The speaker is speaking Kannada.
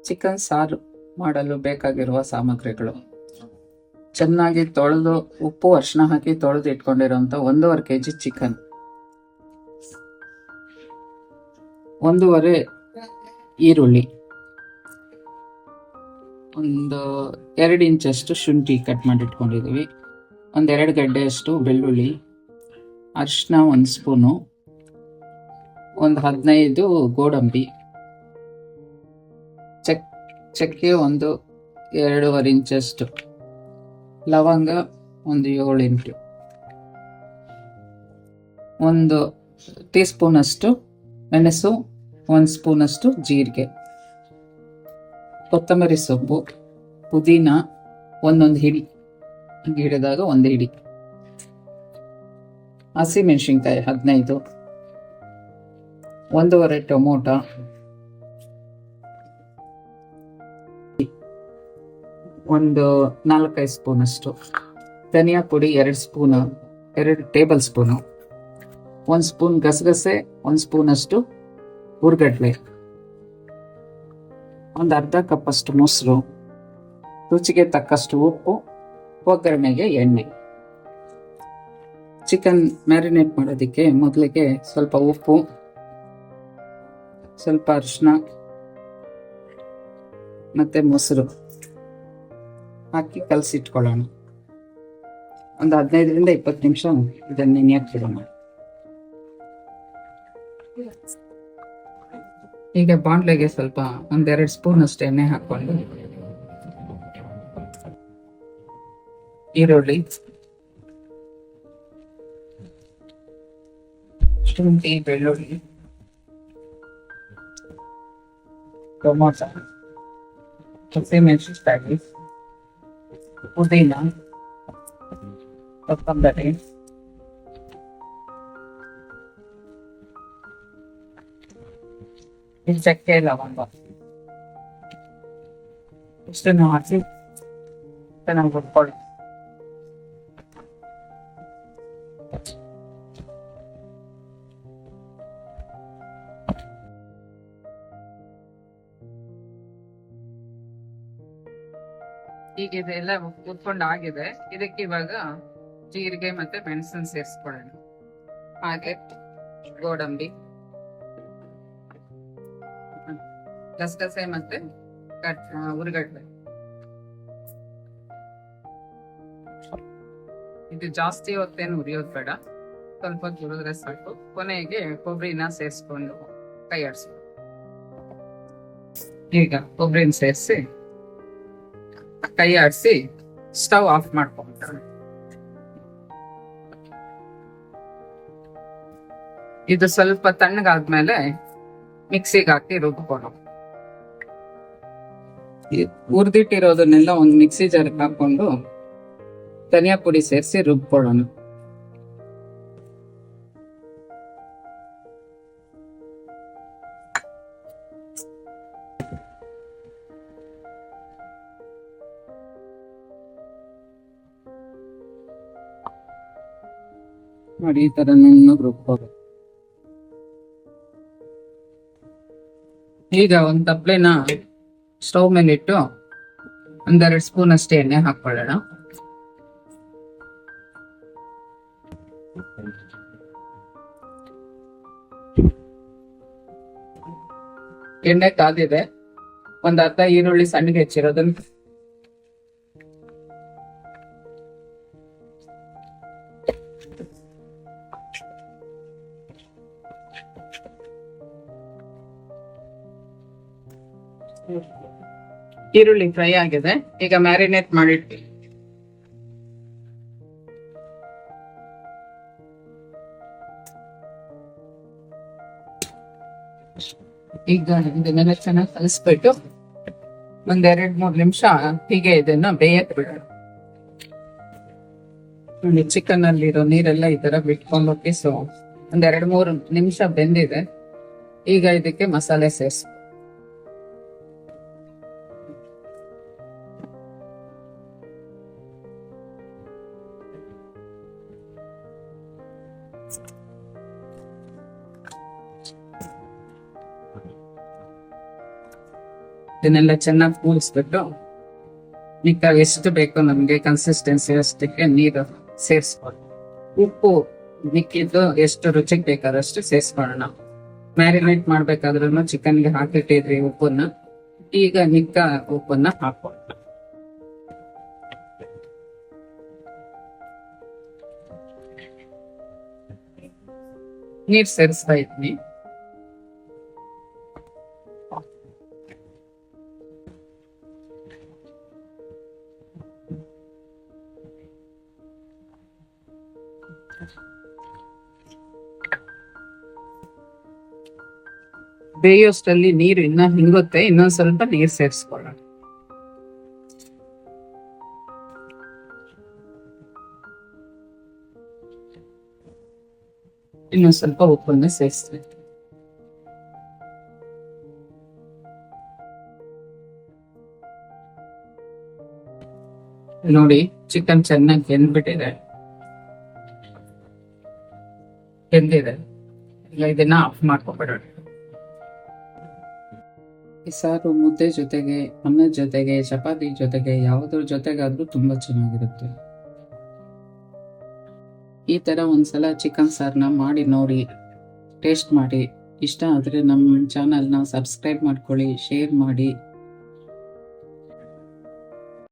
ಚಿಕನ್ ಸಾರು ಮಾಡಲು ಬೇಕಾಗಿರುವ ಸಾಮಗ್ರಿಗಳು: ಚೆನ್ನಾಗಿ ತೊಳೆದು ಉಪ್ಪು ಅರಿಶಿನ ಹಾಕಿ ತೊಳೆದು ಇಟ್ಕೊಂಡಿರುವಂಥ 1.5 kg ಚಿಕನ್, 1.5 ಈರುಳ್ಳಿ, ಒಂದು 2 ಇಂಚಷ್ಟು ಶುಂಠಿ ಕಟ್ ಮಾಡಿ ಇಟ್ಕೊಂಡಿದ್ದೀವಿ, 2 ಗಡ್ಡೆಯಷ್ಟು ಬೆಳ್ಳುಳ್ಳಿ, ಅರಿಶಿನ 1 ಸ್ಪೂನು, ಒಂದು 15 ಗೋಡಂಬಿ, ಚಕ್ಕೆ 2.5 ಇಂಚಷ್ಟು, ಲವಂಗ 7-8, 1 ಟೀ ಸ್ಪೂನಷ್ಟು ಮೆಣಸು, 1 ಸ್ಪೂನಷ್ಟು ಜೀರಿಗೆ, ಕೊತ್ತಂಬರಿ ಸೊಪ್ಪು, ಪುದೀನ ಒಂದೊಂದು ಹಿಡಿ, ಹಿಡಿದಾಗ 1 ಹಿಡಿ, ಹಸಿಮೆಣಸಿನ್ಕಾಯಿ 15, 1.5 ಟೊಮೊಟೊ, 4-5 ಸ್ಪೂನಷ್ಟು, ಧನಿಯಾ ಪುಡಿ 2 ಸ್ಪೂನು, 2 ಟೇಬಲ್ ಸ್ಪೂನು, 1 ಸ್ಪೂನ್ ಗಸಗಸೆ, 1 ಸ್ಪೂನಷ್ಟು ಹುರ್ಗಡ್ಲೆ, ಒಂದು ಅರ್ಧ ಕಪ್ಪಷ್ಟು ಮೊಸರು, ರುಚಿಗೆ ತಕ್ಕಷ್ಟು ಉಪ್ಪು, ಒಗ್ಗರಣೆಗೆ ಎಣ್ಣೆ. ಚಿಕನ್ ಮ್ಯಾರಿನೇಟ್ ಮಾಡೋದಕ್ಕೆ ಮೊದಲಿಗೆ ಸ್ವಲ್ಪ ಉಪ್ಪು, ಸ್ವಲ್ಪ ಅರಿಶಿನ ಮತ್ತೆ ಮೊಸರು ಹಾಕಿ ಕಲಸಿಟ್ಕೊಳ್ಳೋಣ. ಒಂದು 15-20 ನಿಮಿಷ ಇದನ್ನು ನೆನೆಯಕ್ಕೆ ಬಿಡೋಣ. ಈಗ ಬಾಣಲೆಗೆ ಸ್ವಲ್ಪ 1-2 ಸ್ಪೂನ್ ಅಷ್ಟು ಎಣ್ಣೆ ಹಾಕೊಂಡು ಈರುಳ್ಳಿ, ಶುಂಠಿ, ಬೆಳ್ಳುಳ್ಳಿ, ಟೊಮೊಟೊ, ಹಸಿಮೆಣಸಿನಕಾಯಿ, ಪುದೀನ, ಕೊತ್ತಂಬರಿ, ಚಕ್ಕೆ, ಲವಂಗ ಇಷ್ಟನ್ನು ಹಾಕಿ ಚೆನ್ನಾಗಿ ಹುರ್ಕೊಳ್ಳಿ. ಈಗ ಇದೆಲ್ಲ ಹುರ್ಕೊಂಡು ಆಗಿದೆ. ಇದಕ್ಕೆ ಇವಾಗ ಜೀರಿಗೆ ಮತ್ತೆ ಮೆಣಸನ್ನು ಸೇರಿಸ್ಕೊಳ್ಳೋಣ. ಹಾಗೆ ಗೋಡಂಬಿ, ಗಸಗಸೆ ಮತ್ತೆ ಹುರ್ಗಡ್ಲೆ. ಇದು ಜಾಸ್ತಿ ಹೊತ್ತೇನು ಹುರಿಯೋದು ಬೇಡ, ಸ್ವಲ್ಪ ಹುರಿದ್ರೆ ಸಾಕು. ಕೊನೆಗೆ ಕೊಬ್ಬರಿನ ಸೇರಿಸ್ಕೊಂಡು ಕೈ ಆಡಿಸಿ. ಈಗ ಕೊಬ್ಬರಿನ ಸೇರಿಸಿ ಕೈ ಆಡಿಸಿ ಸ್ಟವ್ ಆಫ್ ಮಾಡ್ಕೊಂಡ್ಬಿಟ್ರೆ ಇದು ಸ್ವಲ್ಪ ತಣ್ಣಗಾದ್ಮೇಲೆ ಮಿಕ್ಸಿಗೆ ಹಾಕಿ ರುಬ್ಕೊಳ್ಳೋ. ಹುರಿದಿಟ್ಟಿರೋದನ್ನೆಲ್ಲ ಒಂದು ಮಿಕ್ಸಿ ಜಾರ್ಗೆ ಹಾಕೊಂಡು ಧನಿಯಾ ಪುಡಿ ಸೇರಿಸಿ ರುಬ್ಕೊಳ್ಳೋಣ. ನೋಡಿ, ಈ ತರ ನುಣ್ಣಗೆ ರುಬ್ಕೋಬೇಕು. ಈಗ ಒಂದು ತಪ್ಪಲೆನ ಸ್ಟವ್ ಮೇಲೆ ಇಟ್ಟು 1-2 ಸ್ಪೂನ್ ಅಷ್ಟೇ ಎಣ್ಣೆ ಹಾಕೊಳ್ಳೋಣ. ಎಣ್ಣೆ ಕಾದಿದೆ. ಒಂದು ಅರ್ಧ ಈರುಳ್ಳಿ ಸಣ್ಣಗೆ ಹೆಚ್ಚಿರೋದನ್ನ ಈರುಳ್ಳಿ ಫ್ರೈ ಆಗಿದೆ. ಈಗ ಮ್ಯಾರಿನೇಟ್ ಮಾಡಿಟ್ಟು ಈಗ ಇದನ್ನೆಲ್ಲ ಚೆನ್ನಾಗಿ ಕಲಿಸ್ಬಿಟ್ಟು 1-2-3 ನಿಮಿಷ ಹೀಗೆ ಇದನ್ನ ಬೇಯಕ್ ಬಿಡೋಣ. ನೋಡಿ, ಚಿಕನ್ ಅಲ್ಲಿರೋ ನೀರೆಲ್ಲ ಈ ತರ ಬಿಟ್ಕೊಂಡ್ಬಿಟ್ಟು 1-2-3 ನಿಮಿಷ ಬೆಂದಿದೆ. ಈಗ ಇದಕ್ಕೆ ಮಸಾಲೆ ಸೇರಿಸಿ ಇದನ್ನೆಲ್ಲ ಚೆನ್ನಾಗಿ ಕೂಡಿಸ್ಬಿಟ್ಟು ಮಿಕ್ಕ ಎಷ್ಟು ಬೇಕೋ ನಮ್ಗೆ ಕನ್ಸಿಸ್ಟೆನ್ಸಿ ಅಷ್ಟಕ್ಕೆ ನೀರು ಸೇರಿಸ್ಕೊಂಡು ಉಪ್ಪು ಮಿಕ್ಕಿದ್ದು ಎಷ್ಟು ರುಚಿಗೆ ಬೇಕಾದಷ್ಟು ಸೇರಿಸ್ಕೊಳ್ಳೋಣ. ಮ್ಯಾರಿನೇಟ್ ಮಾಡ್ಬೇಕಾದ್ರೂ ಚಿಕನ್ಗೆ ಹಾಕಿಟ್ಟಿದ್ರಿ ಉಪ್ಪನ್ನ, ಈಗ ಮಿಕ್ಕ ಉಪ್ಪನ್ನ ಹಾಕೋಣ. ನೀರ್ ಸೇರಿಸ್ತಾ ಇದ್ವಿ. ಬೇಯೋಷ್ಟರಲ್ಲಿ ನೀರು ಇನ್ನ ಹಿಂಗುತ್ತೆ, ಇನ್ನೊಂದ್ ಸ್ವಲ್ಪ ನೀರ್ ಸೇರಿಸ್ಕೊಳ್ಳೋಣ. ಇನ್ನೊಂದ್ ಸ್ವಲ್ಪ ಉಪ್ಪನ್ನ ಸೇರಿಸ್ತೀವಿ. ನೋಡಿ ಚಿಕನ್ ಚೆನ್ನಾಗಿ ಬೆಂದ್ಬಿಟ್ಟಿದೆ, ಬೆಂದಿದೆ. ಈಗ ಇದನ್ನ ಆಫ್ ಮಾಡ್ಕೊಬಿಡೋಣ. ಈ ಸಾರು ಮುದ್ದೆ ಜೊತೆಗೆ, ಅನ್ನದ ಜೊತೆಗೆ, ಚಪಾತಿ ಜೊತೆಗೆ, ಯಾವುದ್ರ ಜೊತೆಗಾದ್ರೂ ತುಂಬಾ ಚೆನ್ನಾಗಿರುತ್ತೆ. ಈ ತರ ಒಂದ್ಸಲ ಚಿಕನ್ ಸಾರನ್ನ ಮಾಡಿ ನೋಡಿ, ಟೇಸ್ಟ್ ಮಾಡಿ. ಇಷ್ಟ ಆದ್ರೆ ನಮ್ಮ ಚಾನಲ್ನ ಸಬ್ಸ್ಕ್ರೈಬ್ ಮಾಡ್ಕೊಳ್ಳಿ, ಶೇರ್ ಮಾಡಿ.